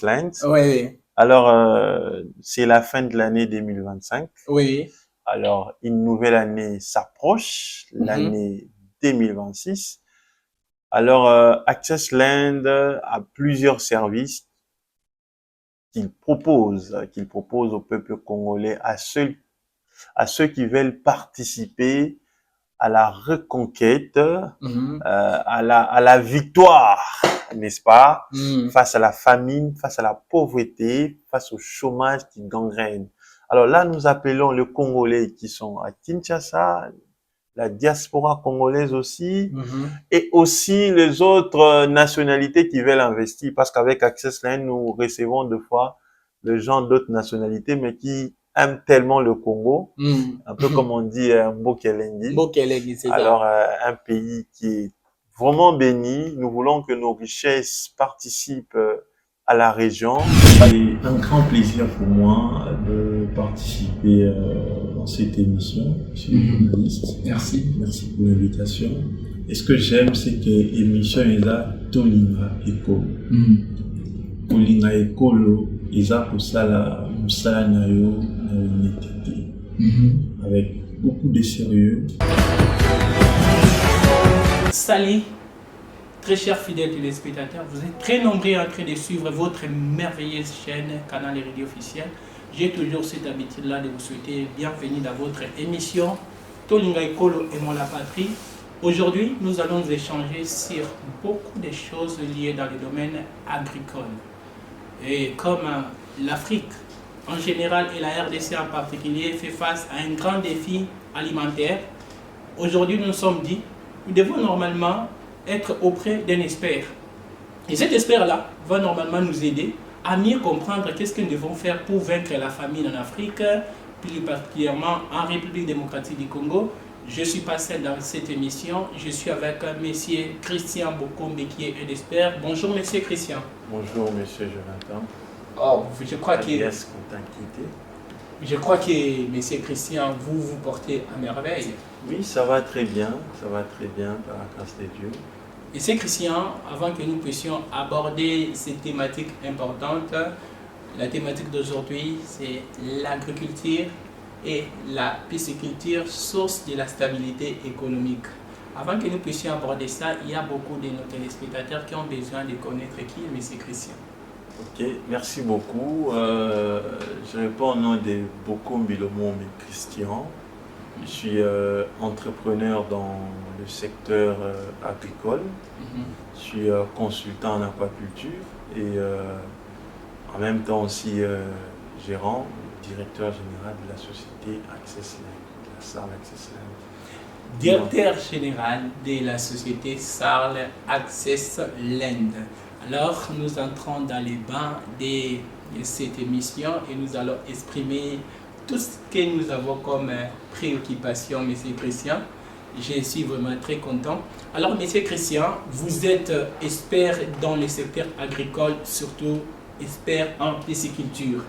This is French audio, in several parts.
Land. Oui, Alors, c'est la fin de l'année 2025. oui. Alors, une nouvelle année s'approche, Mhm, l'année 2026. Alors, Access Land a plusieurs services qu'il propose au peuple congolais, à ceux qui veulent participer à la reconquête, mhm, à la victoire, n'est-ce pas, mhm. face à la famine, face à la pauvreté, face au chômage qui gangrène. Alors là, nous appelons les Congolais qui sont à Kinshasa, la diaspora congolaise aussi, Mhm. et aussi les autres nationalités qui veulent investir, parce qu'avec Access Line, nous recevons deux fois les gens d'autres nationalités, mais qui aiment tellement le Congo, Mhm. un peu comme on dit Mbokelengui. Bokelegi, c'est ça. Alors, un pays qui est vraiment béni. Nous voulons que nos richesses participent à la région. C'est un grand plaisir pour moi de participer dans cette émission. Je suis journaliste. Merci. Merci pour l'invitation. Et ce que j'aime, c'est que l'émission est là, Tolinga Eko. Tolinga Eko, eza kosala musala na yo na honnêteté, avec beaucoup de sérieux. Salut, très chers fidèles téléspectateurs, vous êtes très nombreux en train de suivre votre merveilleuse chaîne Canal RD officiel. J'ai toujours cette habitude-là de vous souhaiter bienvenue dans votre émission Tolinga Ekolo et la patrie. Aujourd'hui, nous allons nous échanger sur beaucoup de choses liées dans le domaine agricole. Et comme l'Afrique en général et la RDC en particulier fait face à un grand défi alimentaire, aujourd'hui nous nous sommes dit, nous devons normalement être auprès d'un expert. Et cet expert-là va normalement nous aider à mieux comprendre qu'est-ce que nous devons faire pour vaincre la famine en Afrique, plus particulièrement en République démocratique du Congo. Je suis passé dans cette émission, je suis avec M. Christian Bokombe qui est un expert. Bonjour M. Christian. Bonjour, monsieur Jonathan. Oh, je crois que, Alias Contact. M. Christian, vous vous portez à merveille. Oui, ça va très bien par la grâce de Dieu. Et c'est Christian, avant que nous puissions aborder ces thématiques importantes, la thématique d'aujourd'hui, c'est l'agriculture et la pisciculture, source de la stabilité économique. Avant que nous puissions aborder ça, il y a beaucoup de nos téléspectateurs qui ont besoin de connaître qui est M. Christian. Ok, merci beaucoup. Je réponds au nom de Bokombe Lomo Christian. Je suis entrepreneur dans le secteur agricole. Je suis consultant en aquaculture et en même temps aussi gérant, directeur général de la société Access Land, la SARL Access Land. Directeur général de la société SARL Access Land. Alors, nous entrons dans les bancs de cette émission et nous allons exprimer tout ce que nous avons comme préoccupation, M. Christian. Je suis vraiment très content. Alors, M. Christian, vous êtes expert dans le secteur agricole, surtout expert en pisciculture.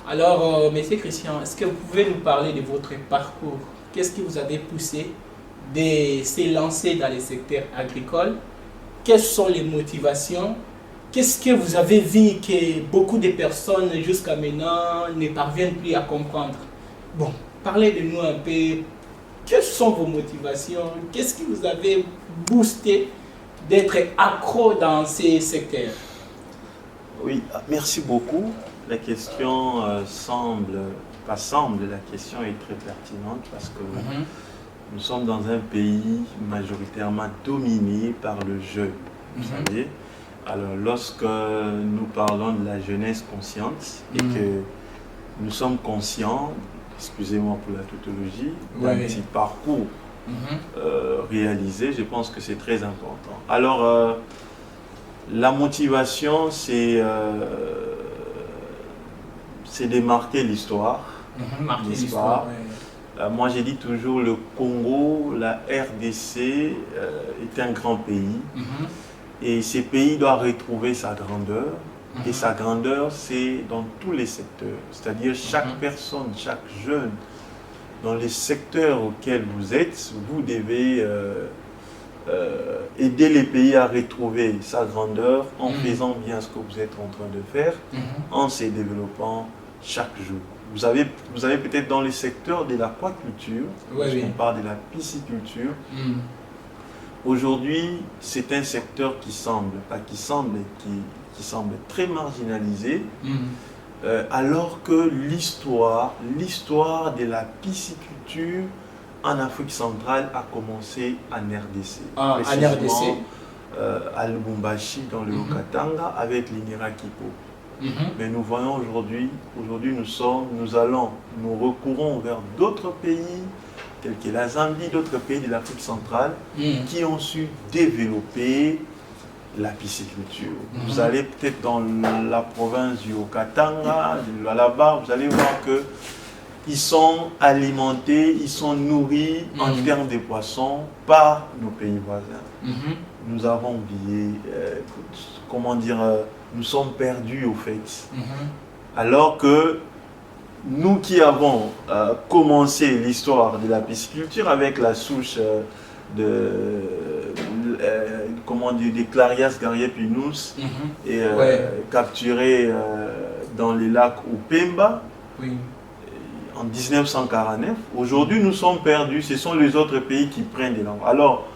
Alors, M. Christian, est-ce que vous pouvez nous parler de votre parcours? Qu'est-ce qui vous avait poussé de se lancer dans le secteur agricole? Quelles sont les motivations? Qu'est-ce que vous avez vu que beaucoup de personnes jusqu'à maintenant ne parviennent plus à comprendre? Bon, parlez de nous un peu. Quelles sont vos motivations? Qu'est-ce qui vous avait boosté d'être accro dans ces secteurs? Oui, merci beaucoup. La question la question est très pertinente parce que nous sommes dans un pays majoritairement dominé par le jeu, vous savez. Alors, lorsque nous parlons de la jeunesse consciente et que nous sommes conscients, excusez-moi pour la tautologie, d'un petit parcours réalisé, je pense que c'est très important. Alors, la motivation, c'est de marquer l'histoire, n'est-ce pas? Moi, j'ai dit toujours, le Congo, la RDC est un grand pays. Et ce pays doit retrouver sa grandeur. Et sa grandeur, c'est dans tous les secteurs. C'est-à-dire chaque personne, chaque jeune, dans les secteurs auxquels vous êtes, vous devez aider les pays à retrouver sa grandeur en faisant bien ce que vous êtes en train de faire, en se développant chaque jour. Vous avez peut-être dans le secteur de l'aquaculture, on parle de la pisciculture. Aujourd'hui, c'est un secteur qui semble très marginalisé, alors que l'histoire de la pisciculture en Afrique centrale a commencé en RDC. En RDC. À Lubumbashi, dans le Haut-Katanga, avec l'Inirakipo. Mais nous voyons aujourd'hui, nous recourons vers d'autres pays, tels que la Zambie, d'autres pays de l'Afrique centrale, qui ont su développer la pisciculture. Vous allez peut-être dans la province du Haut-Katanga, là-bas, vous allez voir que ils sont alimentés, ils sont nourris en termes de poissons par nos pays voisins. Nous avons oublié, nous sommes perdus au fait. Alors que nous qui avons commencé l'histoire de la pisciculture avec la souche des Clarias gariepinus et capturée dans les lacs Upemba, en 1949, aujourd'hui nous sommes perdus, ce sont les autres pays qui prennent des langues. Alors,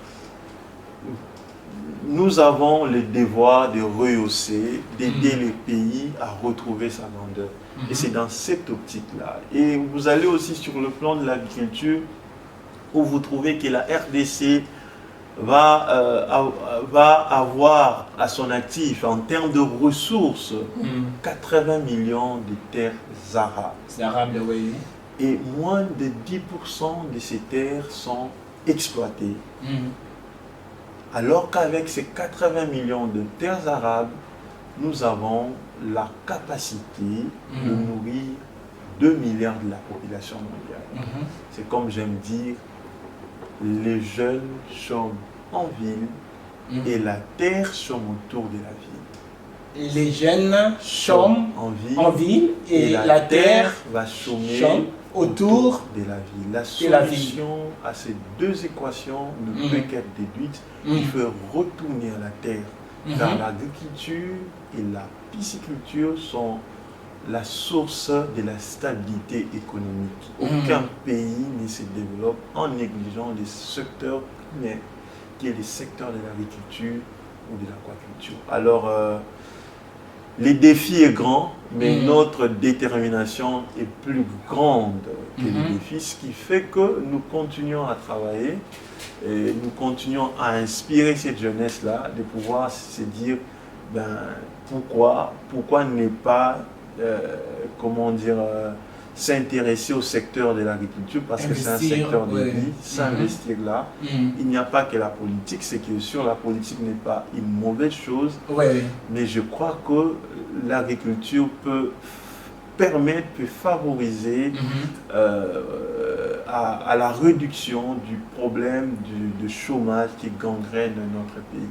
nous avons le devoir de rehausser, d'aider les pays à retrouver sa grandeur. Et c'est dans cette optique-là. Et vous allez aussi sur le plan de l'agriculture, où vous trouvez que la RDC va avoir à son actif, en termes de ressources, 80 millions de terres arables. Et moins de 10% de ces terres sont exploitées. Alors qu'avec ces 80 millions de terres arables, nous avons la capacité de nourrir 2 milliards de la population mondiale. C'est comme j'aime dire, les jeunes chôment en ville et la terre chôme autour de la ville. Les jeunes chôment en ville et la terre va chômer autour de la ville. La solution à ces deux équations ne peut qu'être déduite. Il faut retourner à la terre. Car l'agriculture et la pisciculture sont la source de la stabilité économique. Aucun pays ne se développe en négligeant les secteurs primaires, qui est le secteur de l'agriculture ou de l'aquaculture. Alors, le défi est grand, mais notre détermination est plus grande que le défi, ce qui fait que nous continuons à travailler et nous continuons à inspirer cette jeunesse-là de pouvoir se dire pourquoi ne pas s'intéresser au secteur de l'agriculture, parce que c'est un secteur de vie, s'investir là. Il n'y a pas que la politique, c'est que sur la politique n'est pas une mauvaise chose, mais je crois que l'agriculture peut favoriser à la réduction du problème de chômage qui gangrène notre pays.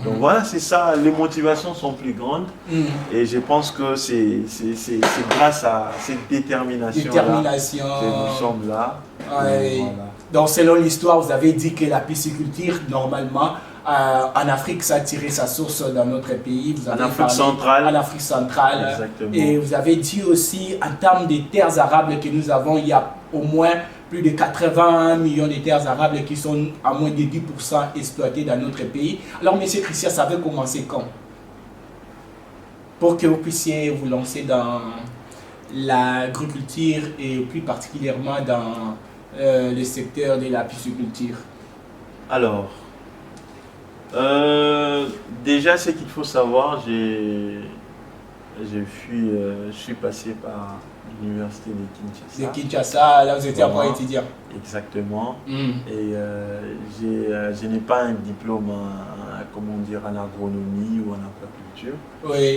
Donc voilà, c'est ça, les motivations sont plus grandes et je pense que c'est grâce à cette détermination-là que nous sommes là. Voilà. Donc selon l'histoire, vous avez dit que la pisciculture, normalement, en Afrique, ça a tiré sa source dans notre pays. Vous avez en Afrique centrale. En Afrique centrale. Exactement. Et vous avez dit aussi, en termes de terres arables que nous avons, il y a au moins plus de 80 millions de terres arables qui sont à moins de 10% exploitées dans notre pays. Alors, M. Christian, ça veut commencer quand? Pour que vous puissiez vous lancer dans l'agriculture et plus particulièrement dans le secteur de la pisciculture. Alors, déjà, ce qu'il faut savoir, je suis passé par l'université de Kinshasa. De Kinshasa, là vous étiez encore étudiant. Exactement. Et je n'ai pas un diplôme en agronomie ou en aquaculture.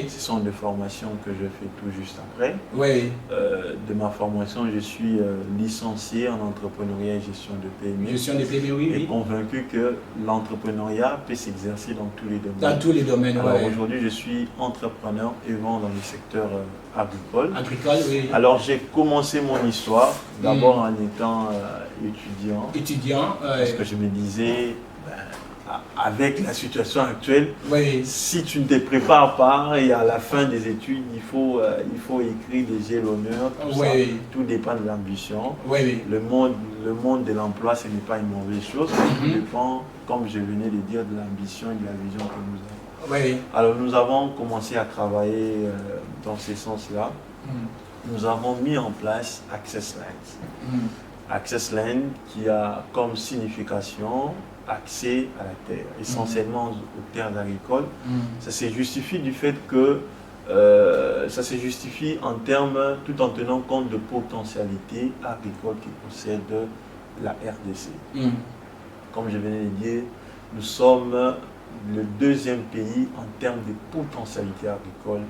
Ce sont des formations que je fais tout juste après. De ma formation, je suis licencié en entrepreneuriat et gestion de PME. Gestion de PME, oui. Et convaincu que l'entrepreneuriat peut s'exercer dans tous les domaines. Dans tous les domaines, Alors aujourd'hui, je suis entrepreneur et vend dans le secteur agricole. Agricole, oui. Alors j'ai commencé mon histoire d'abord en étant étudiant. Étudiant, parce que je me disais, avec la situation actuelle, Oui. si tu ne te prépares pas et à la fin des études, il faut écrire des G l'honneur, tout ça, Oui. tout dépend de l'ambition. Oui, oui. Le monde de l'emploi, ce n'est pas une mauvaise chose, tout dépend, comme je venais de dire, de l'ambition et de la vision que nous avons. Oui. Alors nous avons commencé à travailler dans ce sens-là. Nous avons mis en place Access Land. Access Land qui a comme signification accès à la terre, essentiellement aux terres agricoles. Ça se justifie du fait que ça se justifie en termes, tout en tenant compte de potentialités agricoles que possède la RDC. Comme je venais de dire, nous sommes le deuxième pays en termes de potentialité agricole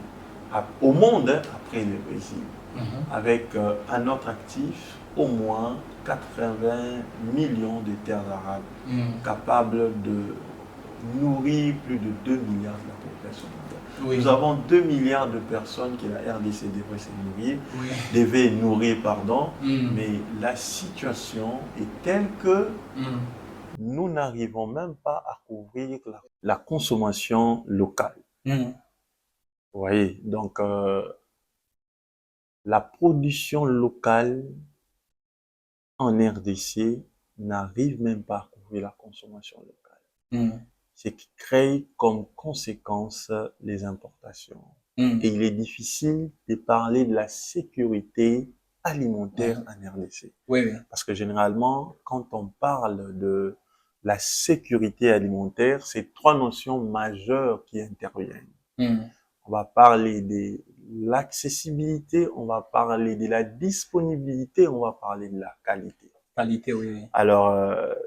au monde, après le Brésil, avec un autre actif, au moins 80 millions de terres arables, capables de nourrir plus de 2 milliards de la population mondiale. Oui. Nous avons 2 milliards de personnes que la RDC devrait se nourrir, devait nourrir, pardon, mais la situation est telle que nous n'arrivons même pas à couvrir la consommation locale. Vous voyez, donc la production locale en RDC n'arrive même pas à couvrir la consommation locale. Ce qui crée comme conséquence les importations. Et il est difficile de parler de la sécurité alimentaire en RDC. Oui. Parce que généralement, quand on parle de la sécurité alimentaire, c'est trois notions majeures qui interviennent. On va parler de l'accessibilité, on va parler de la disponibilité, on va parler de la qualité. Qualité, oui. Alors,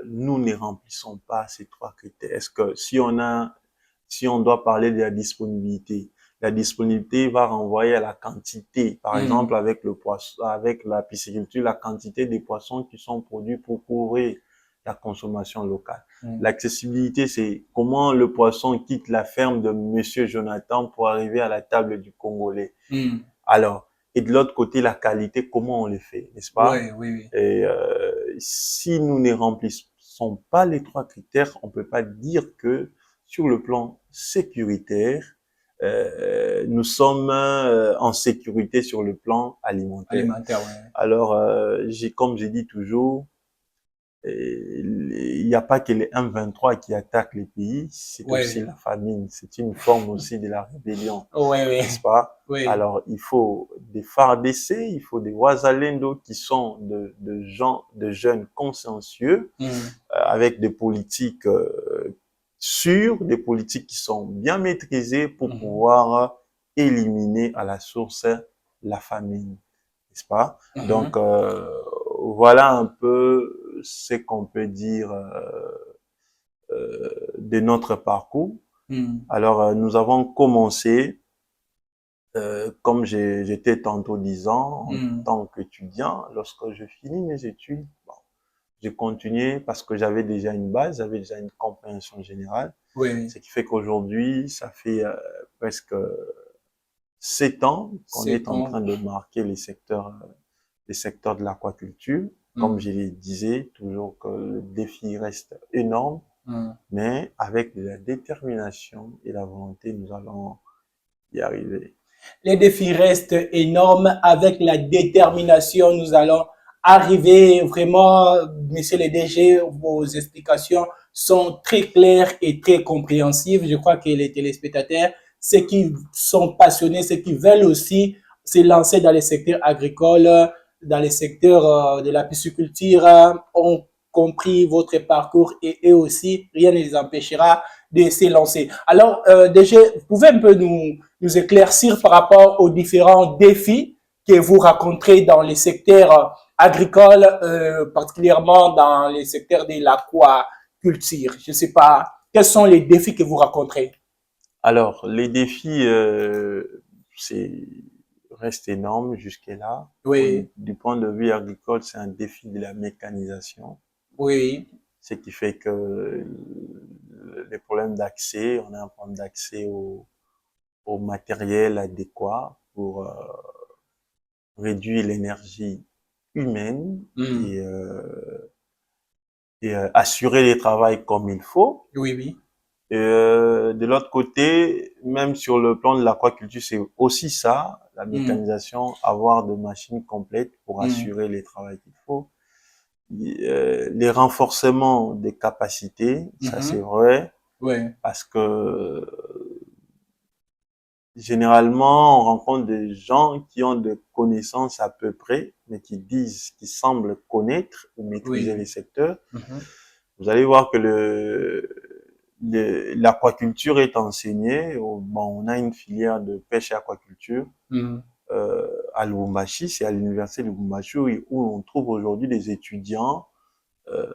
nous ne remplissons pas ces trois critères. Est-ce que si on doit parler de la disponibilité va renvoyer à la quantité. Par exemple, avec le poisson, avec la pisciculture, la quantité des poissons qui sont produits pour couvrir la consommation locale. L'accessibilité, c'est comment le poisson quitte la ferme de Monsieur Jonathan pour arriver à la table du Congolais. Alors, et de l'autre côté, la qualité, comment on le fait, n'est-ce pas? Oui, oui, oui. Et si nous ne remplissons pas les trois critères, on peut pas dire que sur le plan sécuritaire, nous sommes en sécurité sur le plan alimentaire. Alimentaire, ouais. Alors, comme j'ai dit toujours, il n'y a pas que les M23 qui attaquent les pays, c'est aussi la famine, c'est une forme aussi de la rébellion, n'est-ce pas? Alors, il faut des FARDC, il faut des Wazalendo qui sont de jeunes consciencieux, avec des politiques sûres, des politiques qui sont bien maîtrisées pour pouvoir éliminer à la source la famine, n'est-ce pas? Donc, voilà un peu ce qu'on peut dire de notre parcours. Alors, nous avons commencé, comme j'étais tantôt disant, en tant qu'étudiant, lorsque je finis mes études, bon, j'ai continué parce que j'avais déjà une base, j'avais déjà une compréhension générale. Ce qui fait qu'aujourd'hui, ça fait presque 7 ans qu'on est en train de marquer les secteurs de l'aquaculture. Comme je le disais, toujours que le défi reste énorme, mais avec de la détermination et la volonté, nous allons y arriver. Les défis restent énormes. Avec la détermination, nous allons arriver. Vraiment, monsieur le DG, vos explications sont très claires et très compréhensives. Je crois que les téléspectateurs, ceux qui sont passionnés, ceux qui veulent aussi se lancer dans les secteurs agricoles, dans les secteurs de la pisciculture, ont compris votre parcours et eux aussi, rien ne les empêchera de se lancer. Alors, DG, vous pouvez un peu nous éclaircir par rapport aux différents défis que vous rencontrez dans les secteurs agricoles, particulièrement dans les secteurs de l'aquaculture. Je ne sais pas, quels sont les défis que vous rencontrez? Alors, les défis, reste énorme jusque-là. Oui. Du point de vue agricole, c'est un défi de la mécanisation. Oui. Ce qui fait que les problèmes d'accès, on a un problème d'accès au matériel adéquat pour réduire l'énergie humaine et et assurer les travails comme il faut. Oui, oui. Et, de l'autre côté, même sur le plan de l'aquaculture, c'est aussi ça, la Mm, mécanisation, avoir de machines complètes pour mm, assurer les travaux qu'il faut. Les renforcements des capacités, ça c'est mhm. vrai, Ouais, parce que généralement, on rencontre des gens qui ont des connaissances à peu près, mais qui disent, qui semblent connaître ou maîtriser les oui. secteurs. Mhm. Vous allez voir que l'aquaculture est enseignée. Bon, on a une filière de pêche et aquaculture Mm, à Lubumbashi, c'est à l'université de Lubumbashi où on trouve aujourd'hui des étudiants. Euh,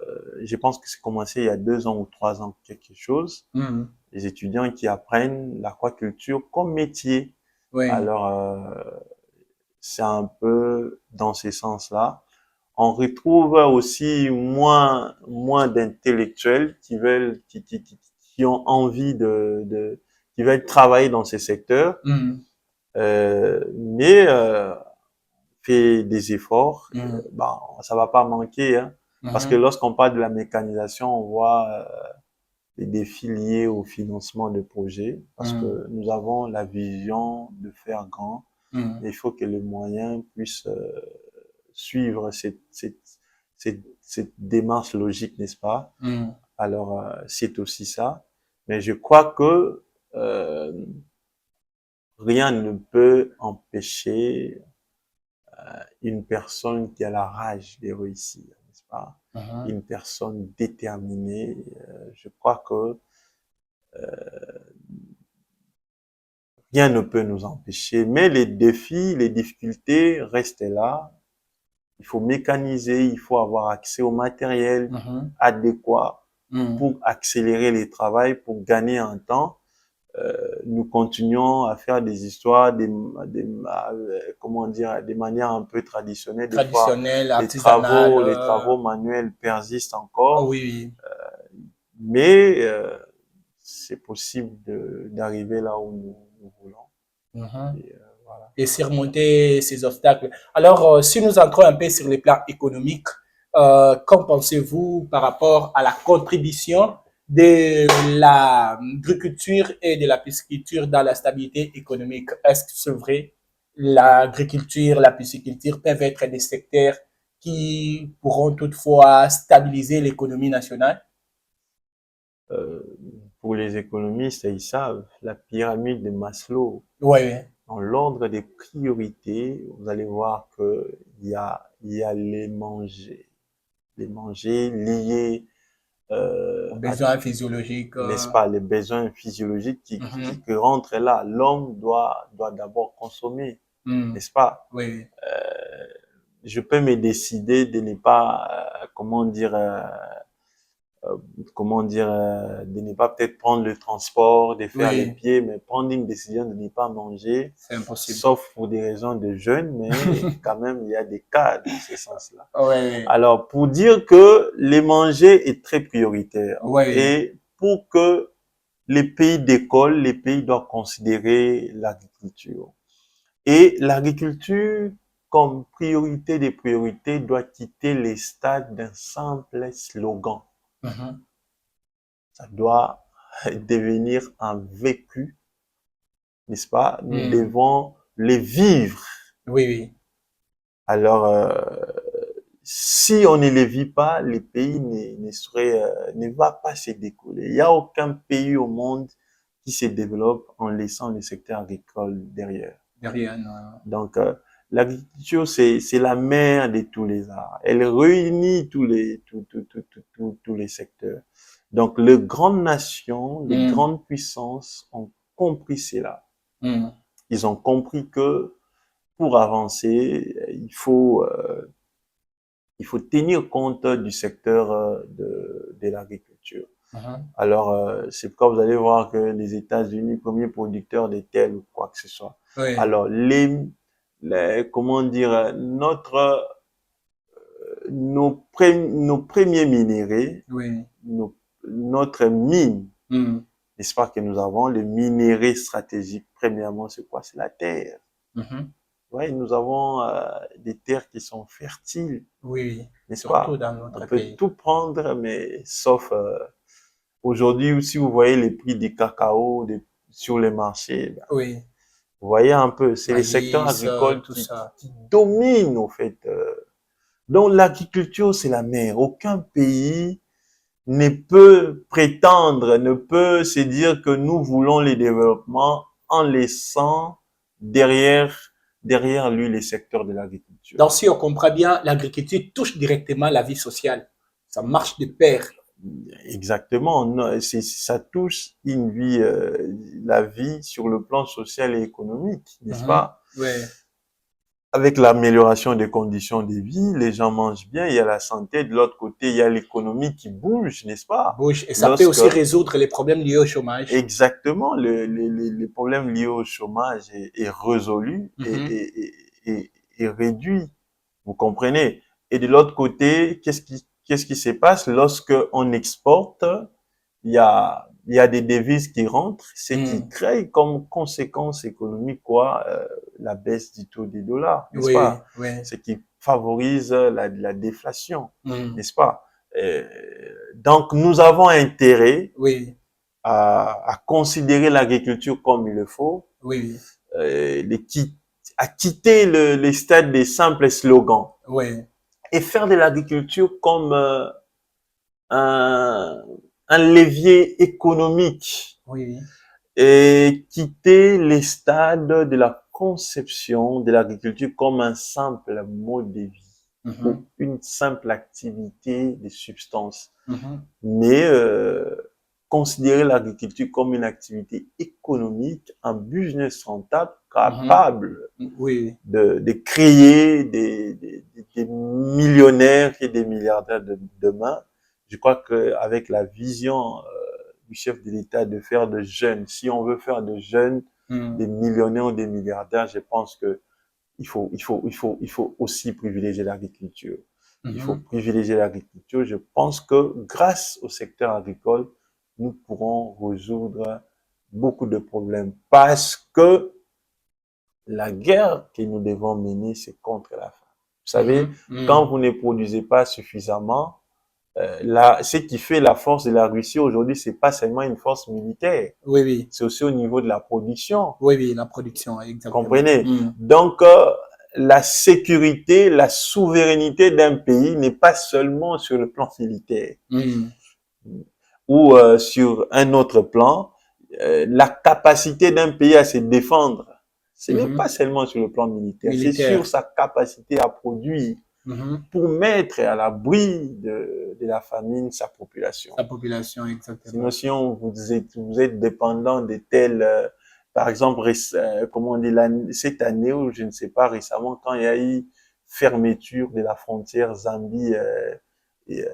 je pense que c'est commencé il y a 2 ans ou 3 ans, quelque chose. mm. Les étudiants qui apprennent l'aquaculture comme métier. Oui, Alors, c'est un peu dans ce sens-là. On retrouve aussi moins d'intellectuels qui veulent, qui ont envie qui veulent travailler dans ces secteurs, mm, mais fait des efforts. mm, Bon, ça va pas manquer, hein, parce que mhm, lorsqu'on parle de la mécanisation, on voit les défis liés au financement de projets, parce mm, que nous avons la vision de faire grand, mm, mais il faut que les moyens puissent suivre cette démarche logique, n'est-ce pas? mm. Alors, c'est aussi ça. Mais je crois que euh, rien ne peut empêcher une personne qui a la rage de réussir, n'est-ce pas? Mhm. Une personne déterminée. Je crois que rien ne peut nous empêcher. Mais les défis, les difficultés restent là. Il faut mécaniser, il faut avoir accès au matériel Mhm. adéquat Mm. pour accélérer les travaux, pour gagner en temps. Nous continuons à faire des histoires, comment dire, des manières un peu traditionnelles. Des fois, Traditionnel, artisanal. les travaux manuels persistent Oh encore, oui, mais c'est possible d'arriver là où nous voulons. oui. Mhm. Et, voilà. Et surmonter ces obstacles. Alors, si nous entrons un peu sur le plan économique, qu'en pensez-vous par rapport à la contribution de l'agriculture et de la pisciculture dans la stabilité économique? Est-ce que c'est vrai? L'agriculture, la pisciculture peuvent être des secteurs qui pourront toutefois stabiliser l'économie nationale? Euh, pour les économistes, ils savent, la pyramide de Maslow, Oui, oui. dans l'ordre des priorités, vous allez voir que il y a les manger liés à, Besoins physiologiques. n'est-ce pas, les besoins physiologiques Mhm. qui rentrent là. L'homme doit d'abord consommer, Mm. n'est-ce pas? Oui, oui. Je peux me décider de ne pas, euh, de ne pas peut-être prendre le transport, de faire les Oui, pieds, mais prendre une décision de ne pas manger, c'est impossible. sauf pour des raisons de jeûne, mais quand même, il y a des cas dans ce sens-là. Oui, Alors, pour dire que les manger est très prioritaire oui. et pour que les pays décollent, les pays doivent considérer l'agriculture. Et l'agriculture, comme priorité des priorités, doit quitter les stades d'un simple slogan. Mhm. Ça doit devenir un vécu, n'est-ce pas? Nous Mm. devons les vivre. Oui, oui. Alors, si on ne les vit pas, les pays ne va pas se décoller. Il n'y a aucun pays au monde qui se développe en laissant le secteur agricole derrière. Derrière, non. Donc, l'agriculture, c'est la mère de tous les arts. Elle réunit tous les secteurs. Donc, les grandes nations, les Mm. grandes puissances ont compris cela. Mm. Ils ont compris que pour avancer, il faut tenir compte du secteur de l'agriculture. Mhm. Alors, c'est pourquoi vous allez voir que les États-Unis, premier producteur de tel ou quoi que ce soit. Oui, Alors, comment dire, nos premiers minéraux, oui. notre mine, Mm. n'est-ce pas, que nous avons, les minéraux stratégiques, premièrement, c'est quoi? C'est la terre. Mhm. ouais, nous avons des terres qui sont fertiles, Oui, n'est-ce surtout pas? dans On notre peut pays. tout prendre, mais sauf aujourd'hui, si vous voyez les prix du cacao sur les marchés, ben, Oui, vous voyez un peu, c'est les secteurs maïs, agricoles tout ça. qui dominent, au fait. Donc, l'agriculture, c'est la mer. Aucun pays ne peut prétendre, ne peut se dire que nous voulons les développements en laissant derrière lui les secteurs de l'agriculture. Donc, si on comprend bien, l'agriculture touche directement la vie sociale. Ça marche de pair. Exactement, ça touche une vie, la vie sur le plan social et économique, n'est-ce pas? Oui. Avec l'amélioration des conditions de vie, les gens mangent bien, il y a la santé, de l'autre côté, il y a l'économie qui bouge, n'est-ce pas? Bouge. Et ça peut Lorsque aussi résoudre les problèmes liés au chômage. exactement les problèmes liés au chômage est résolu et réduit, vous comprenez? Et de l'autre côté, qu'est-ce qui se passe lorsque on exporte? Il y a des devises qui rentrent, ce qui crée comme conséquence économique quoi, la baisse du taux des dollars, n'est-ce Oui, pas? oui. Ce qui favorise la déflation, n'est-ce pas? Euh, donc nous avons intérêt Oui, à considérer l'agriculture comme il le faut, oui, les, à quitter les stades des simples slogans oui, et faire de l'agriculture comme un, un levier économique oui. et quitter les stades de la conception de l'agriculture comme un simple mode de vie ou Mhm, une simple activité de substance, mhm, mais considérer l'agriculture comme une activité économique, un business rentable mhm. capable Oui, de créer des millionnaires et des milliardaires de demain. Je crois qu'avec la vision du chef de l'État de faire de jeunes, si on veut faire de jeunes des millionnaires ou des milliardaires, je pense que il faut aussi privilégier l'agriculture. Il faut mhm. privilégier l'agriculture. Je pense que grâce au secteur agricole, nous pourrons résoudre beaucoup de problèmes parce que la guerre que nous devons mener, c'est contre la faim. Vous savez, Mhm, quand mhm. vous ne produisez pas suffisamment, là, ce qui fait la force de la Russie aujourd'hui, c'est pas seulement une force militaire, Oui, oui, c'est aussi au niveau de la production. oui, oui, la production, exactement. Comprenez? Mhm. Donc, la sécurité, la souveraineté d'un pays n'est pas seulement sur le plan militaire Mhm. ou sur un autre plan. La capacité d'un pays à se défendre, ce n'est pas Mhm. seulement sur le plan militaire, c'est sur Militaire. sa capacité à produire Mhm. pour mettre à l'abri de la famine sa population. La population, Sinon, exactement. si vous êtes dépendant de tels, par exemple, comment on dit, cette année ou je ne sais pas, récemment, quand il y a eu fermeture de la frontière Zambie et, euh,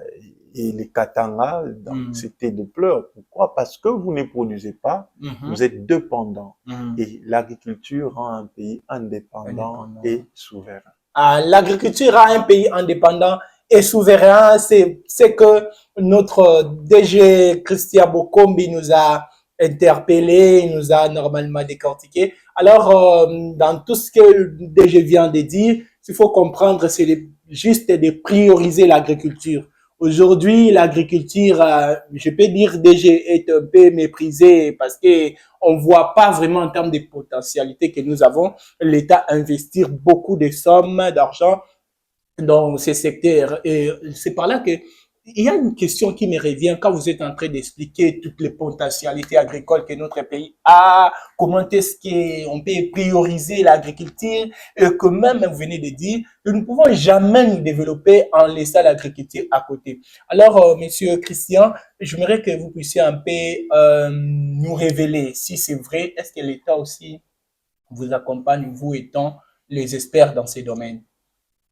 et les Katanga, donc Mhm. c'était de pleurs. Pourquoi? Parce que vous ne produisez pas, Mhm. vous êtes dépendant. Mhm. Et l'agriculture rend un pays indépendant Indépendant. et souverain. Ah, l'agriculture a un pays indépendant et souverain, c'est que notre DG Christian Bokombi nous a interpellé, il nous a normalement décortiqué. Alors, dans tout ce que le DG vient de dire, il faut comprendre, c'est juste de prioriser l'agriculture. Aujourd'hui, l'agriculture, je peux dire DG est un peu méprisée parce que on voit pas vraiment en termes de potentialité que nous avons l'État investir beaucoup de sommes d'argent dans ces secteurs. Et c'est par là que il y a une question qui me revient quand vous êtes en train d'expliquer toutes les potentialités agricoles que notre pays a, comment est-ce qu'on peut prioriser l'agriculture, et que même vous venez de dire que nous ne pouvons jamais nous développer en laissant l'agriculture à côté. Alors, Monsieur Christian, j'aimerais que vous puissiez un peu nous révéler si c'est vrai, est-ce que l'État aussi vous accompagne, vous étant les experts dans ces domaines.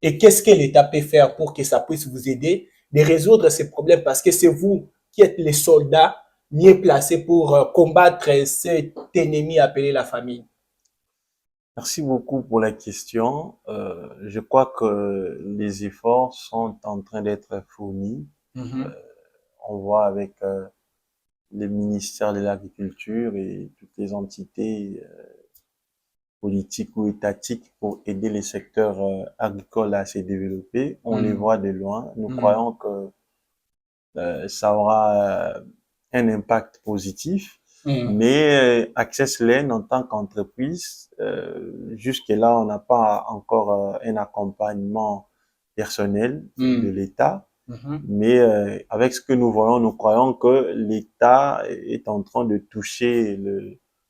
Et qu'est-ce que l'État peut faire pour que ça puisse vous aider de résoudre ces problèmes parce que c'est vous qui êtes les soldats mieux placés pour combattre cet ennemi appelé la famine. Merci beaucoup pour la question. Je crois que les efforts sont en train d'être fournis. Mm Euh, -hmm. on voit avec les ministères de l'Agriculture et toutes les entités politiques ou étatiques pour aider les secteurs agricoles à se développer. On les voit de loin. Nous croyons que ça aura un impact positif. Mais Access Lane en tant qu'entreprise, jusque-là, on n'a pas encore un accompagnement personnel de l'État. Mais avec ce que nous voyons, nous croyons que l'État est en train de toucher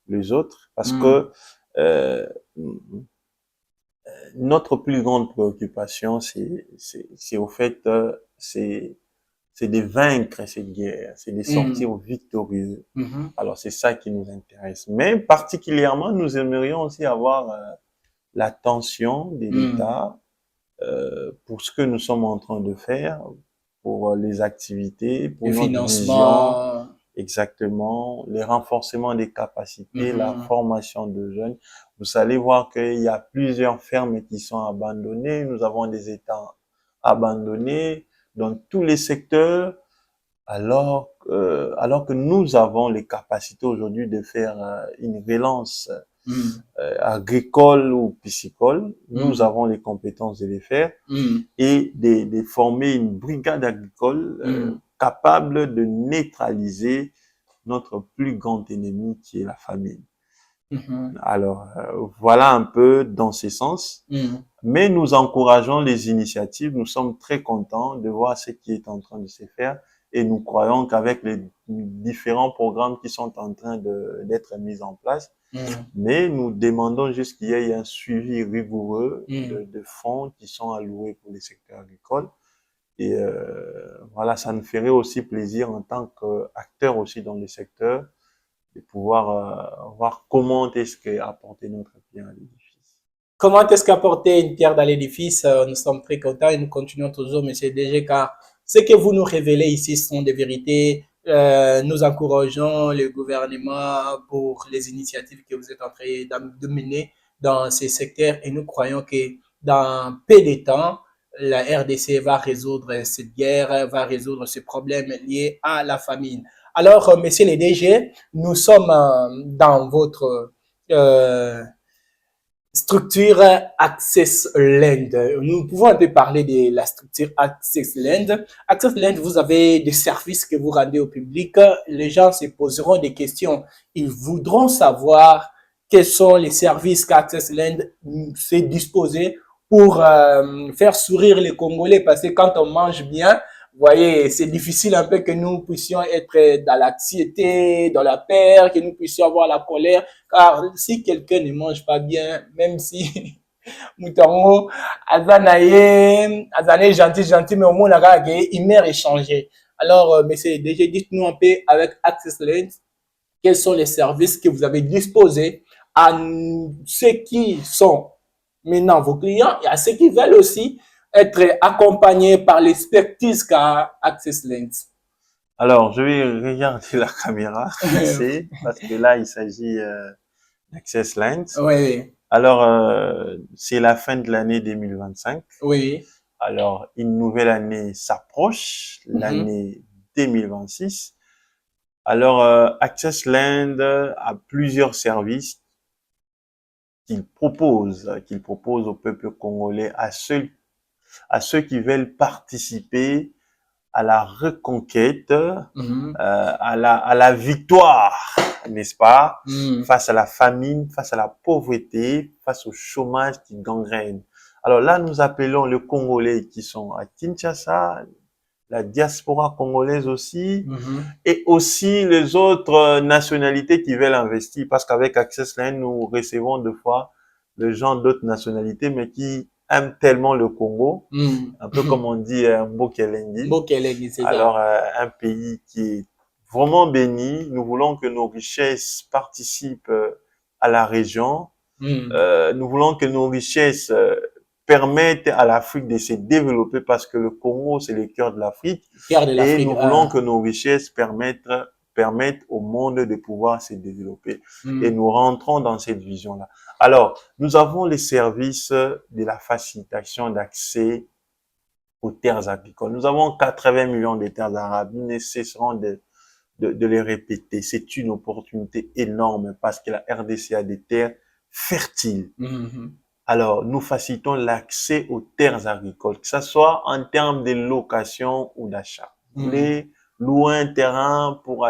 les autres parce que notre plus grande préoccupation, c'est au fait, c'est de vaincre cette guerre, c'est de sortir victorieux. Alors c'est ça qui nous intéresse. Mais particulièrement, nous aimerions aussi avoir l'attention de l'État pour ce que nous sommes en train de faire, pour les activités, pour notre vision, exactement, les renforcements des capacités, la formation de jeunes. Vous allez voir qu'il y a plusieurs fermes qui sont abandonnées, nous avons des États abandonnés dans tous les secteurs, alors que nous avons les capacités aujourd'hui de faire une relance agricole ou piscicole, nous avons les compétences de les faire et de former une brigade agricole capable de neutraliser notre plus grand ennemi qui est la famine. Alors, voilà un peu dans ce sens. Mais nous encourageons les initiatives. Nous sommes très contents de voir ce qui est en train de se faire et nous croyons qu'avec les différents programmes qui sont en train d'être mis en place, mais nous demandons juste qu'il y ait un suivi rigoureux de fonds qui sont alloués pour les secteurs agricoles. Et voilà, ça nous ferait aussi plaisir en tant qu'acteurs aussi dans le secteur de pouvoir voir comment est-ce qu'apporter notre pierre à l'édifice. Comment est-ce qu'apporter une pierre dans l'édifice? Nous sommes très contents et nous continuons toujours, Monsieur DG, car ce que vous nous révélez ici sont des vérités. Nous encourageons le gouvernement pour les initiatives que vous êtes en train de mener dans ces secteurs et nous croyons que dans peu de temps, la RDC va résoudre cette guerre, va résoudre ce problème lié à la famine. Alors, Monsieur le DG, nous sommes dans votre structure Access Land. Nous pouvons un peu parler de la structure Access Land. Access Land, vous avez des services que vous rendez au public. Les gens se poseront des questions. Ils voudront savoir quels sont les services qu'Access Land s'est disposé pour faire sourire les Congolais. Parce que quand on mange bien, vous voyez, c'est difficile un peu que nous puissions être dans l'anxiété, dans la peur, que nous puissions avoir la colère. Car si quelqu'un ne mange pas bien, même si Moutongo, Azane gentil, mais au moins, il meurt échangé. Alors, monsieur DG, dites-nous un peu avec Access Lens, quels sont les services que vous avez disposés à ceux qui sont maintenant vos clients et à ceux qui veulent aussi être accompagnés par l'expertise qu'a Access Lens. Alors, je vais regarder la caméra, parce que là, il s'agit d'Access Lens. Oui. Alors, c'est la fin de l'année 2025. Oui. Alors, une nouvelle année s'approche, l'année 2026. Alors, Access Land a plusieurs services qu'il propose au peuple congolais, à ceux qui veulent participer à la reconquête, à la victoire, n'est-ce pas, face à la famine, face à la pauvreté, face au chômage qui gangrène. Alors là, nous appelons les Congolais qui sont à Kinshasa, la diaspora congolaise aussi, et aussi les autres nationalités qui veulent investir, parce qu'avec Access Line, nous recevons des fois les gens d'autres nationalités, mais qui aiment tellement le Congo, un peu comme on dit Mbokelengi. C'est ça. Alors, un pays qui est vraiment béni. Nous voulons que nos richesses participent à la région. Nous voulons que nos richesses permettent à l'Afrique de se développer parce que le Congo, c'est le cœur de l'Afrique. Et nous voulons que nos richesses permettent au monde de pouvoir se développer. Et nous rentrons dans cette vision-là. Alors, nous avons les services de la facilitation d'accès aux terres agricoles. Nous avons 80 millions de terres arables. Nous ne cesserons de les répéter. C'est une opportunité énorme parce que la RDC a des terres fertiles. Alors, nous facilitons l'accès aux terres agricoles, que ce soit en termes de location ou d'achat. Vous voulez louer un terrain pour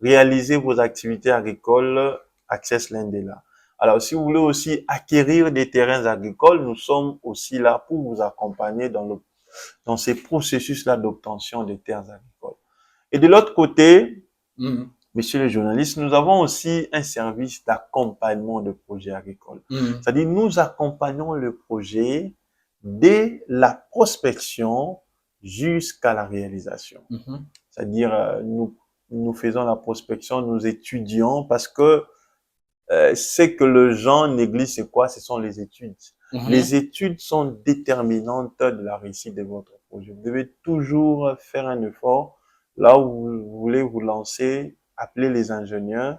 réaliser vos activités agricoles, Access Land est là. Alors, si vous voulez aussi acquérir des terrains agricoles, nous sommes aussi là pour vous accompagner dans ces processus-là d'obtention des terres agricoles. Et de l'autre côté, Messieurs les journalistes, nous avons aussi un service d'accompagnement de projets agricoles. C'est-à-dire, nous accompagnons le projet dès la prospection jusqu'à la réalisation. C'est-à-dire, nous faisons la prospection, nous étudions parce que ce que les gens négligent, c'est quoi? Ce sont les études. Les études sont déterminantes de la réussite de votre projet. Vous devez toujours faire un effort. Là où vous voulez vous lancer, appelez les ingénieurs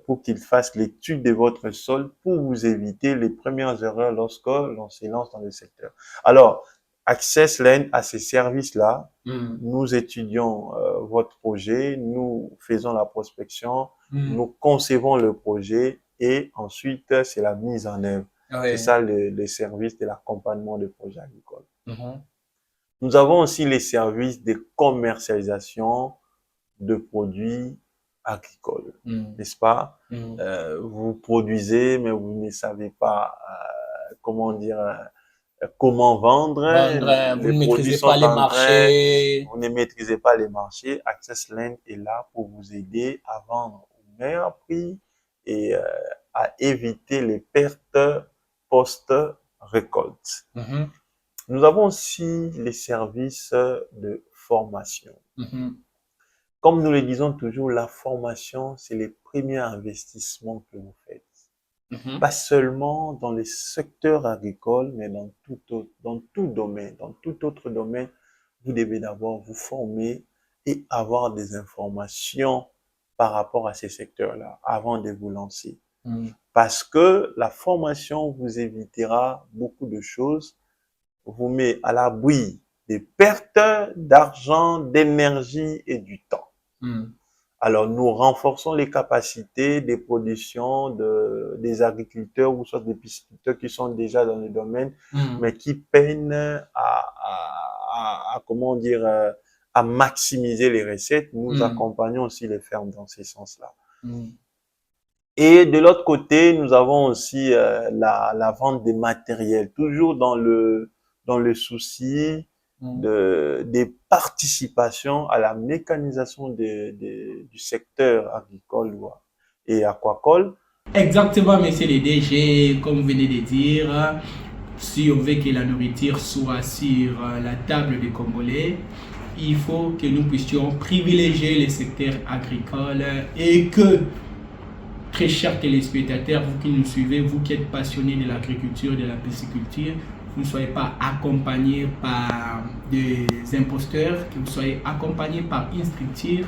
pour qu'ils fassent l'étude de votre sol pour vous éviter les premières erreurs lorsque l'on se lance dans le secteur. Alors, Access Land a ces services-là. Nous étudions votre projet, nous faisons la prospection, nous concevons le projet et ensuite, c'est la mise en œuvre. C'est ça les services de l'accompagnement de projets agricoles. Nous avons aussi les services de commercialisation de produits agricoles, n'est-ce pas? Vous produisez, mais vous ne savez pas comment vendre. Vous ne maîtrisez pas les marchés. Vous ne maîtrisez pas les marchés. Access Land est là pour vous aider à vendre au meilleur prix et à éviter les pertes post-récolte. Nous avons aussi les services de formation. Comme nous le disons toujours, la formation, c'est les premiers investissements que vous faites. Pas seulement dans les secteurs agricoles, mais dans tout domaine, dans tout autre domaine, vous devez d'abord vous former et avoir des informations par rapport à ces secteurs-là avant de vous lancer. Parce que la formation vous évitera beaucoup de choses, vous met à l'abri des pertes d'argent, d'énergie et du temps. Alors, nous renforçons les capacités des productions des agriculteurs ou soit des pisciculteurs qui sont déjà dans le domaine, mais qui peinent à maximiser les recettes. Nous accompagnons aussi les fermes dans ce sens-là. Et de l'autre côté, nous avons aussi la vente des matériels, toujours dans le souci des participations à la mécanisation du secteur agricole et aquacole. Exactement, monsieur le DG, comme vous venez de dire, si on veut que la nourriture soit sur la table des Congolais, il faut que nous puissions privilégier les secteurs agricoles et que, très chers téléspectateurs, vous qui nous suivez, vous qui êtes passionnés de l'agriculture, de la pisciculture, vous ne soyez pas accompagnés par des imposteurs, que vous soyez accompagnés par une structure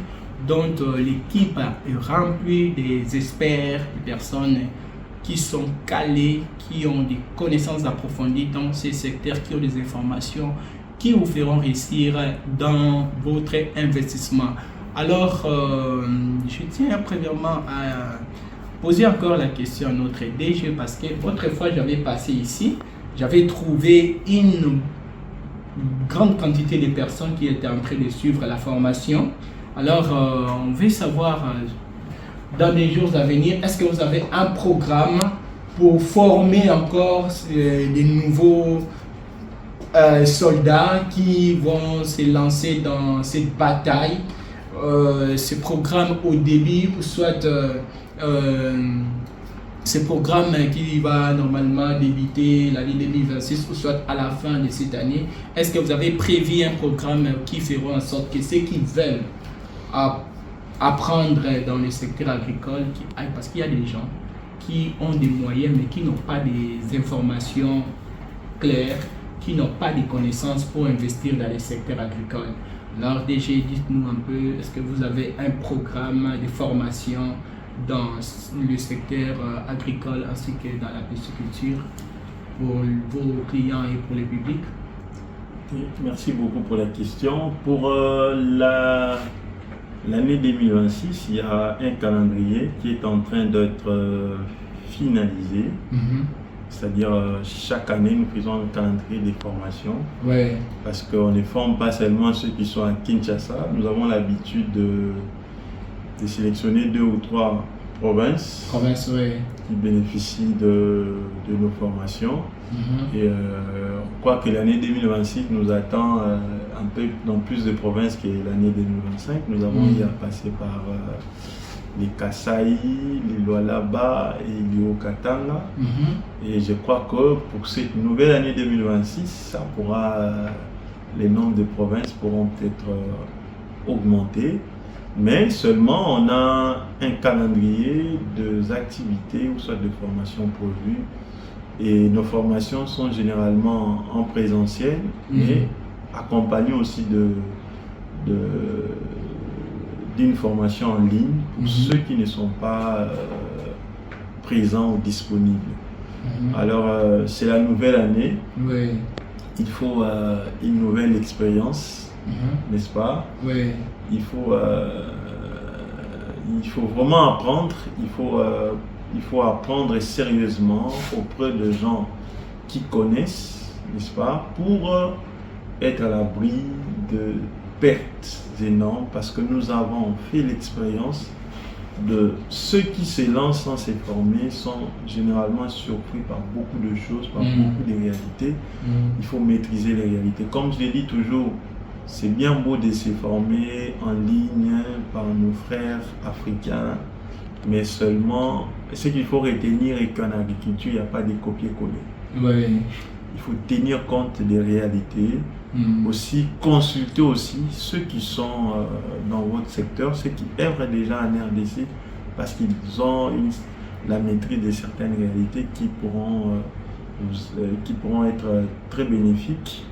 dont l'équipe est remplie des experts, des personnes qui sont calées, qui ont des connaissances approfondies dans ces secteurs, qui ont des informations qui vous feront réussir dans votre investissement. Alors, je tiens premièrement à poser encore la question à notre DG parce que autrefois j'avais passé ici, j'avais trouvé une grande quantité de personnes qui étaient en train de suivre la formation. Alors, on veut savoir dans les jours à venir, est-ce que vous avez un programme pour former encore des nouveaux soldats qui vont se lancer dans cette bataille? Ce programme au début, ou soit ce programme qui va normalement débuter l'année 2026 ou soit à la fin de cette année, est-ce que vous avez prévu un programme qui fera en sorte que ceux qui veulent apprendre dans le secteur agricole, parce qu'il y a des gens qui ont des moyens mais qui n'ont pas des informations claires, qui n'ont pas de connaissances pour investir dans le secteur agricole. Alors DG, dites-nous un peu, est-ce que vous avez un programme de formation dans le secteur agricole ainsi que dans la pisciculture pour vos clients et pour le public? Merci beaucoup pour la question. Pour l'année 2026, il y a un calendrier qui est en train d'être finalisé. C'est-à-dire, chaque année, nous faisons un calendrier des formations. Ouais. Parce qu'on ne forme pas seulement ceux qui sont à Kinshasa. Nous avons l'habitude de sélectionner 2 ou 3 provinces qui bénéficient de nos formations. Et on croit que l'année 2026 nous attend un peu dans plus de provinces que l'année 2025. Nous avons eu à passer par les Kasaï, les Lualaba et les Haut-Katanga. Et je crois que pour cette nouvelle année 2026, les nombres de provinces pourront peut-être augmenter. Mais seulement on a un calendrier d'activités ou soit de formations prévues. Et nos formations sont généralement en présentiel, mais accompagnées aussi d'une formation en ligne pour ceux qui ne sont pas présents ou disponibles. Alors, c'est la nouvelle année. Il faut une nouvelle expérience, n'est-ce pas? Il faut vraiment apprendre. Il faut apprendre sérieusement auprès de gens qui connaissent, n'est-ce pas, pour être à l'abri de pertes énormes, parce que nous avons fait l'expérience de ceux qui se lancent sans se former sont généralement surpris par beaucoup de choses, par beaucoup de réalités. Il faut maîtriser les réalités. Comme je l'ai dit toujours, c'est bien beau de se former en ligne par nos frères africains, mais seulement, ce qu'il faut retenir est qu'en agriculture, il n'y a pas de copier-coller. Il faut tenir compte des réalités, aussi consulter aussi ceux qui sont dans votre secteur, ceux qui œuvrent déjà en RDC, parce qu'ils ont la maîtrise de certaines réalités qui pourront être très bénéfiques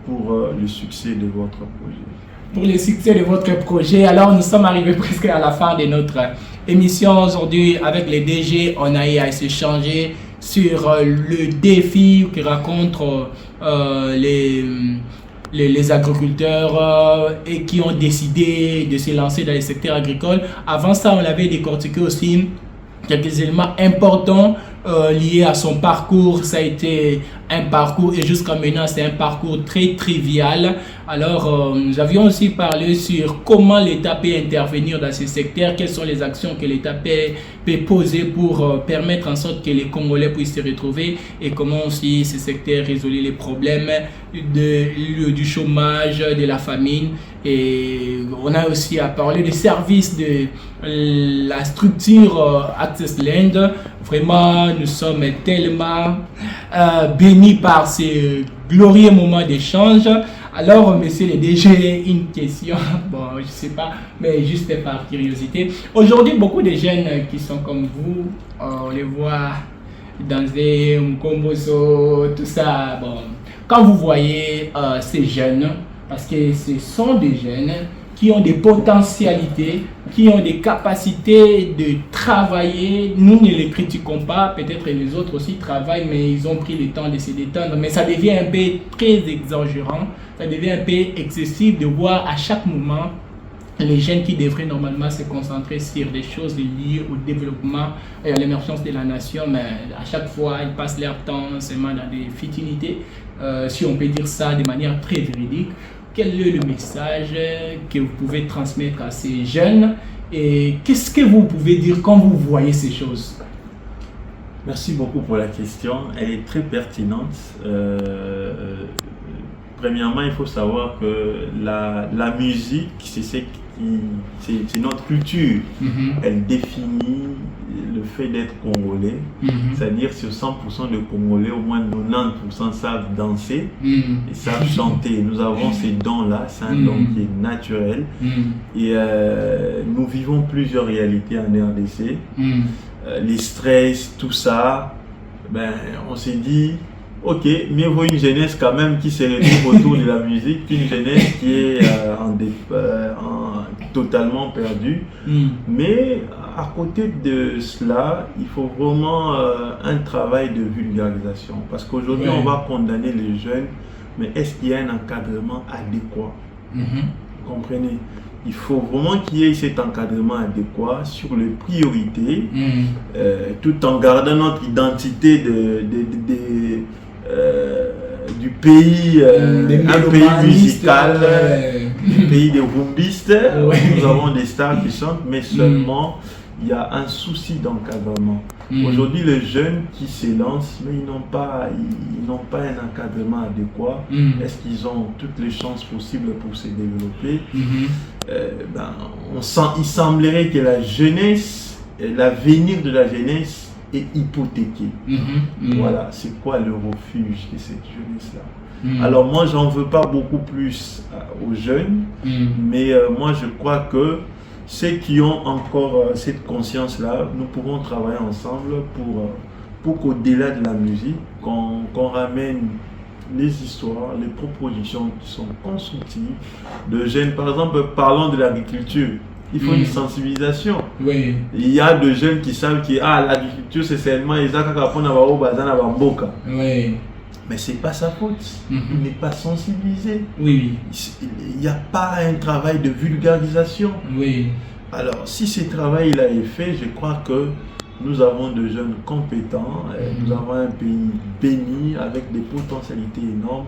pour le succès de votre projet. Pour le succès de votre projet. Alors, nous sommes arrivés presque à la fin de notre émission aujourd'hui. Avec les DG, on a eu à s'échanger sur le défi que rencontrent les agriculteurs et qui ont décidé de se lancer dans le secteur agricole. Avant ça, on avait décortiqué aussi quelques éléments importants liés à son parcours. Ça a été un parcours, et jusqu'à maintenant c'est un parcours très trivial. Alors nous avions aussi parlé sur comment l'État peut intervenir dans ce secteur, quelles sont les actions que l'État peut poser pour permettre en sorte que les Congolais puissent se retrouver, et comment aussi ce secteur résout les problèmes du chômage, de la famine. Et on a aussi à parler des services de la structure Access Land. Vraiment, nous sommes tellement bénis par ces glorieux moments d'échange. Alors, monsieur le DG, une question, bon, je sais pas, mais juste par curiosité. Aujourd'hui, beaucoup de jeunes qui sont comme vous, on les voit dans des Mkomboso, tout ça. Bon, quand vous voyez ces jeunes, parce que ce sont des jeunes qui ont des potentialités, qui ont des capacités de travailler. Nous ne les critiquons pas, peut-être les autres aussi travaillent, mais ils ont pris le temps de se détendre. Mais ça devient un peu très exagérant, ça devient un peu excessif de voir à chaque moment les jeunes qui devraient normalement se concentrer sur des choses liées au développement et à l'émergence de la nation, mais à chaque fois ils passent leur temps seulement dans des futilités, si on peut dire ça de manière très véridique. Quel est le message que vous pouvez transmettre à ces jeunes, et qu'est-ce que vous pouvez dire quand vous voyez ces choses? Merci beaucoup pour la question, elle est très pertinente. Premièrement, il faut savoir que la musique, c'est notre culture. Elle définit le fait d'être congolais. C'est-à-dire sur 100% de Congolais, au moins 90% savent danser et savent chanter. Nous avons ces dons-là, c'est un don qui est naturel. Et nous vivons plusieurs réalités en RDC. Les stress, tout ça, on s'est dit, ok, mieux vaut une jeunesse quand même qui se retrouve autour de la musique qu'une jeunesse qui est totalement perdue. Mais à côté de cela, il faut vraiment un travail de vulgarisation. Parce qu'aujourd'hui, on va condamner les jeunes, mais est-ce qu'il y a un encadrement adéquat? Vous comprenez? il faut vraiment qu'il y ait cet encadrement adéquat sur les priorités, tout en gardant notre identité du pays, un pays musical, du pays des rumbistes. Nous avons des stars qui chantent, mais seulement il y a un souci d'encadrement. Aujourd'hui, les jeunes qui s'élancent, mais ils n'ont pas un encadrement adéquat. Est-ce qu'ils ont toutes les chances possibles pour se développer? Il semblerait que la jeunesse, l'avenir de la jeunesse est hypothéqué. Voilà, c'est quoi le refuge de cette jeunesse-là? Alors moi, j'en veux pas beaucoup plus aux jeunes, mais moi, je crois que ceux qui ont encore cette conscience-là, nous pourrons travailler ensemble pour qu'au-delà de la musique, qu'on ramène les histoires, les propositions qui sont constructives de jeunes. Par exemple, parlons de l'agriculture. Il faut une sensibilisation. Oui. Il y a de jeunes qui savent que l'agriculture, c'est seulement Isaac Kapona Bao Bazana Bamboka. Oui. Mais ce n'est pas sa faute. Il n'est pas sensibilisé. Oui. Il n'y a pas un travail de vulgarisation. Oui. Alors, si ce travail là est fait, je crois que nous avons de jeunes compétents, nous avons un pays béni avec des potentialités énormes.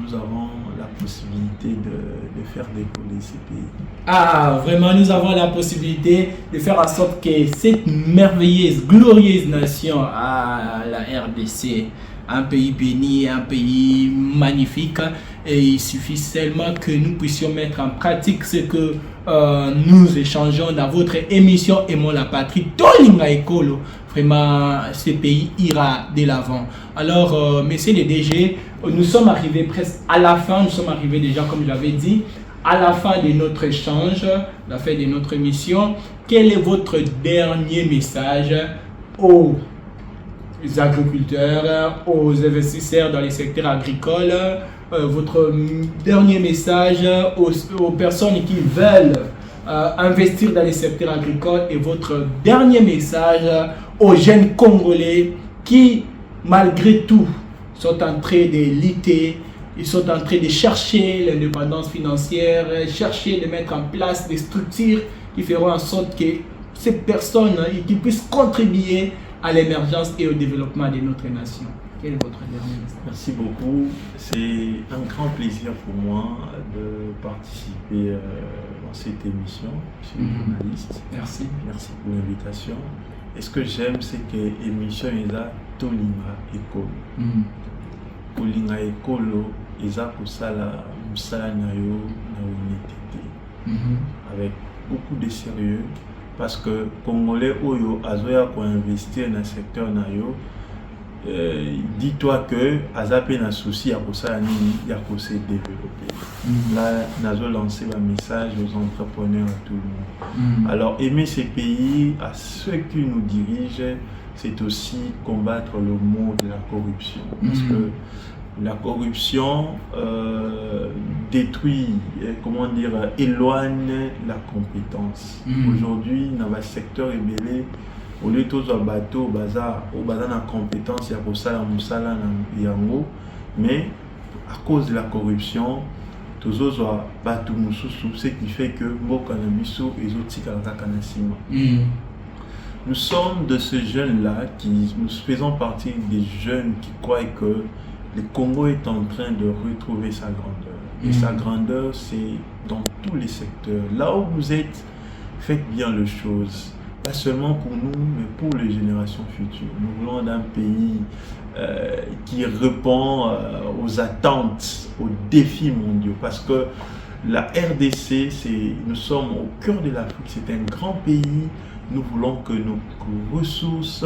Nous avons la possibilité de faire décoller ces pays. Ah, vraiment, nous avons la possibilité de faire en sorte que cette merveilleuse, glorieuse nation, la RDC, un pays béni, un pays magnifique, et il suffit seulement que nous puissions mettre en pratique ce que nous échangeons dans votre émission Aimons la patrie, Tolinga Ekolo. Vraiment, ce pays ira de l'avant. Alors, messieurs les DG, nous sommes arrivés presque à la fin, nous sommes arrivés déjà, comme je l'avais dit, à la fin de notre échange, la fin de notre émission. Quel est votre dernier message aux agriculteurs, aux investisseurs dans les secteurs agricoles, votre dernier message aux personnes qui veulent investir dans les secteurs agricoles et votre dernier message aux jeunes Congolais qui, malgré tout, sont en train de lutter, ils sont en train de chercher l'indépendance financière, chercher de mettre en place des structures qui feront en sorte que ces personnes qui puissent contribuer à l'émergence et au développement de notre nation. Quel est votre dernier message? Merci beaucoup. C'est un grand plaisir pour moi de participer dans cette émission. Je suis journaliste. Merci. Merci pour l'invitation. Et ce que j'aime, c'est que l'émission est là, Tolinga Ekolo. Tolinga Ekolo, Eza Kusala, Musala Nayo, Naonetete. Avec beaucoup de sérieux. Parce que Congolais Oyo Azoya pour investir dans le secteur Nayo, dis-toi que Azapé n'a souci à ça, il y a qu'à se développer. Là, Nazo lancé un message aux entrepreneurs, à tout le monde. Alors, aimer ces pays, à ceux qui nous dirigent, c'est aussi combattre le mot de la corruption. Parce que la corruption détruit, éloigne la compétence. Aujourd'hui, dans le secteur ébélé, au lieu de tous les bateaux, au bazar la compétence, il y a pour ça, mais à cause de la corruption, tous les bateaux, ce qui fait que nous sommes de ces jeunes-là nous faisons partie des jeunes qui croient que le Congo est en train de retrouver sa grandeur. Et sa grandeur, c'est dans tous les secteurs. Là où vous êtes, faites bien les choses. Pas seulement pour nous, mais pour les générations futures. Nous voulons d'un pays qui répond aux attentes, aux défis mondiaux. Parce que la RDC, nous sommes au cœur de l'Afrique. C'est un grand pays. Nous voulons que nos ressources,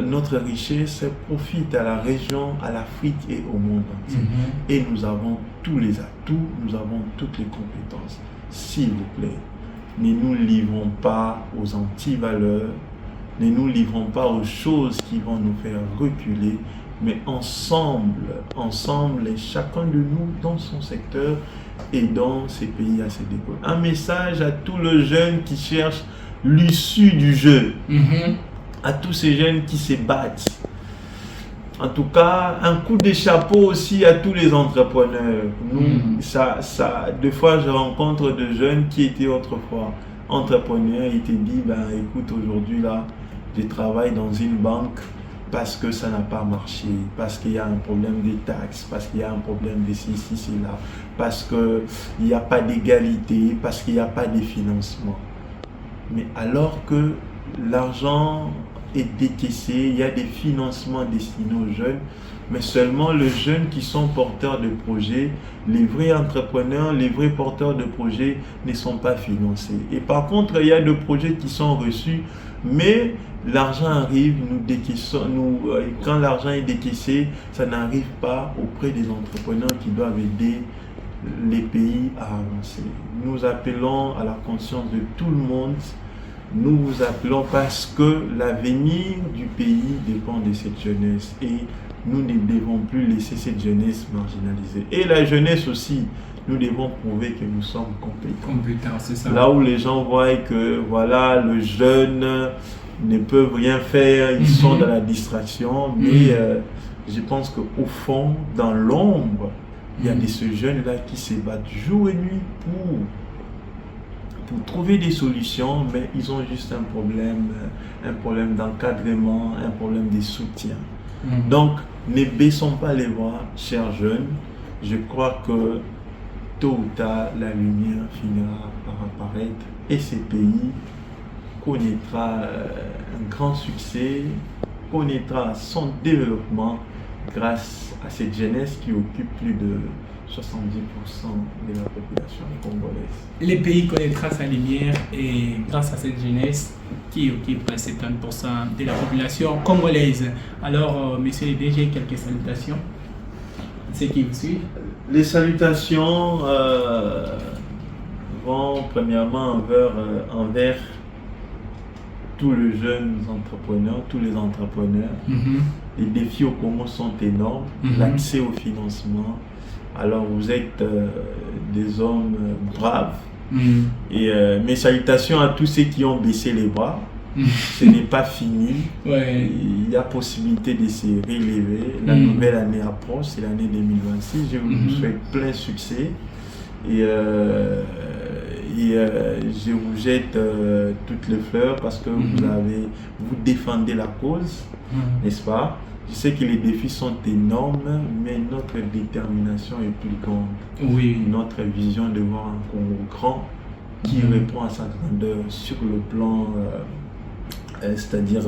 notre richesse profite à la région, à l'Afrique et au monde entier. Et nous avons tous les atouts, nous avons toutes les compétences. S'il vous plaît, ne nous livrons pas aux antivaleurs, ne nous livrons pas aux choses qui vont nous faire reculer, mais ensemble, et chacun de nous dans son secteur et dans ces pays à se développer. Un message à tous les jeunes qui cherchent l'issue du jeu. À tous ces jeunes qui se battent, En tout cas, un coup de chapeau aussi à tous les entrepreneurs. Nous, des fois, je rencontre des jeunes qui étaient autrefois entrepreneurs. Ils te disent, écoute, aujourd'hui, là, je travaille dans une banque parce que ça n'a pas marché, parce qu'il y a un problème des taxes, parce qu'il y a un problème de ceci, cela, parce qu'il n'y a pas d'égalité, parce qu'il n'y a pas de financement. Mais alors que l'argent est décaissé, il y a des financements destinés aux jeunes, mais seulement les jeunes qui sont porteurs de projets, les vrais entrepreneurs, les vrais porteurs de projets ne sont pas financés. Et par contre, il y a des projets qui sont reçus, mais l'argent arrive, quand l'argent est décaissé, ça n'arrive pas auprès des entrepreneurs qui doivent aider les pays à avancer. Nous appelons à la conscience de tout le monde. Nous vous appelons parce que l'avenir du pays dépend de cette jeunesse et nous ne devons plus laisser cette jeunesse marginalisée. Et la jeunesse aussi, nous devons prouver que nous sommes compétents. C'est ça. Là où les gens voient que voilà, le jeune ne peuvent rien faire, ils sont dans la distraction, mais je pense qu'au fond, dans l'ombre, il y a ces jeunes-là qui se battent jour et nuit pour trouver des solutions, mais ils ont juste un problème d'encadrement, un problème de soutien. Donc, ne baissons pas les bras, chers jeunes. Je crois que tôt ou tard, la lumière finira par apparaître et ce pays connaîtra un grand succès, connaîtra son développement grâce à cette jeunesse qui occupe plus de 70% de la population congolaise. Le pays connaîtra sa lumière et grâce à cette jeunesse qui occupe 70% de la population congolaise. Alors, monsieur le DG, quelques salutations. Ceux qui vous suivent. Les salutations vont premièrement envers tous les jeunes entrepreneurs, tous les entrepreneurs. Les défis au Congo sont énormes. L'accès au financement. Alors vous êtes des hommes braves. Et mes salutations à tous ceux qui ont baissé les bras. Ce n'est pas fini. Il y a possibilité de se relever. La nouvelle année approche, c'est l'année 2026. Je vous souhaite plein succès. Et je vous jette toutes les fleurs parce que vous défendez la cause, n'est-ce pas? Je sais que les défis sont énormes, mais notre détermination est plus grande. Notre vision de voir un Congo grand qui répond à sa grandeur sur le plan, c'est-à-dire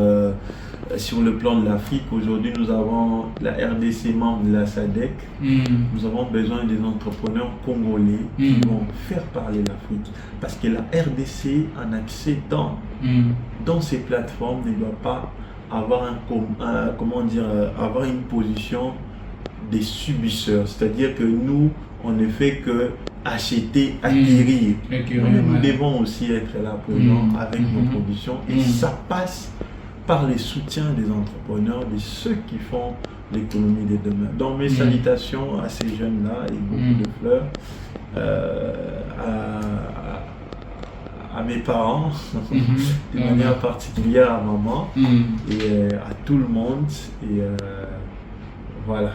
sur le plan de l'Afrique. Aujourd'hui, nous avons la RDC membre de la SADC. Nous avons besoin des entrepreneurs congolais qui vont faire parler l'Afrique. Parce que la RDC, en accédant dans ces plateformes, ne doit pas avoir avoir une position des subisseurs. C'est-à-dire que nous, on ne fait que acheter, acquérir. Nous devons aussi être là présents avec nos productions. Et ça passe par les soutiens des entrepreneurs, de ceux qui font l'économie de demain. Donc mes salutations à ces jeunes-là et beaucoup de fleurs. À mes parents, de manière particulière à maman et à tout le monde. Et voilà.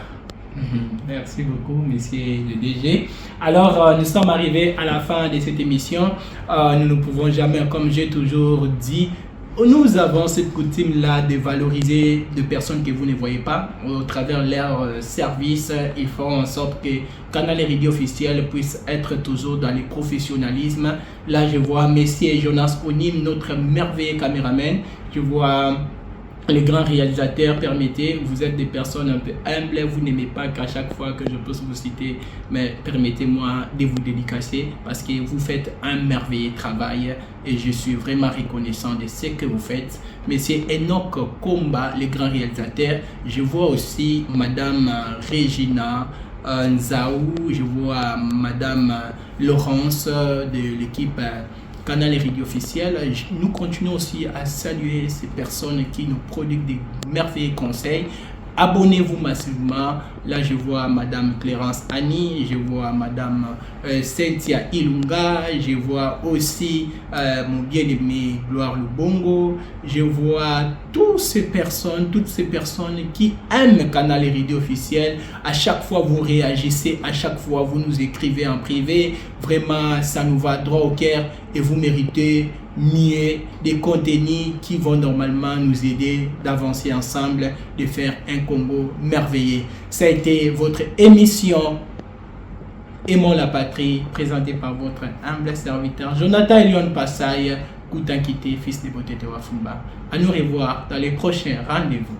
Merci beaucoup, monsieur le DG. Alors, nous sommes arrivés à la fin de cette émission. Nous ne pouvons jamais, comme j'ai toujours dit, nous avons cette coutume-là de valoriser des personnes que vous ne voyez pas au travers de leur service. Ils font en sorte que Canal Radio officiel puisse être toujours dans le professionnalisme. Là, je vois monsieur Jonas Onim, notre merveilleux caméraman. Je vois les grands réalisateurs. Permettez, vous êtes des personnes un peu humbles, vous n'aimez pas qu'à chaque fois que je peux vous citer, mais permettez-moi de vous dédicacer parce que vous faites un merveilleux travail et je suis vraiment reconnaissant de ce que vous faites. Monsieur Enoch Komba, les grands réalisateurs. Je vois aussi madame Regina Nzaou, je vois madame Laurence de l'équipe Canal Radio officiel. Nous continuons aussi à saluer ces personnes qui nous prodiguent des merveilleux conseils. Abonnez-vous massivement Là, je vois Madame Clérence Annie, je vois Madame Cynthia Ilunga, je vois aussi mon bien-aimé Gloire Lubongo, je vois toutes ces personnes qui aiment Canal RD officiel. À chaque fois, vous réagissez, à chaque fois, vous nous écrivez en privé. Vraiment, ça nous va droit au cœur et vous méritez mieux des contenus qui vont normalement nous aider d'avancer ensemble, de faire un Congo merveilleux. Ça a été votre émission Aimons la patrie, présentée par votre humble serviteur Jonathan Elion Passaï, Koutankité, fils de Botetewa Fumba. À nous revoir dans les prochains rendez-vous.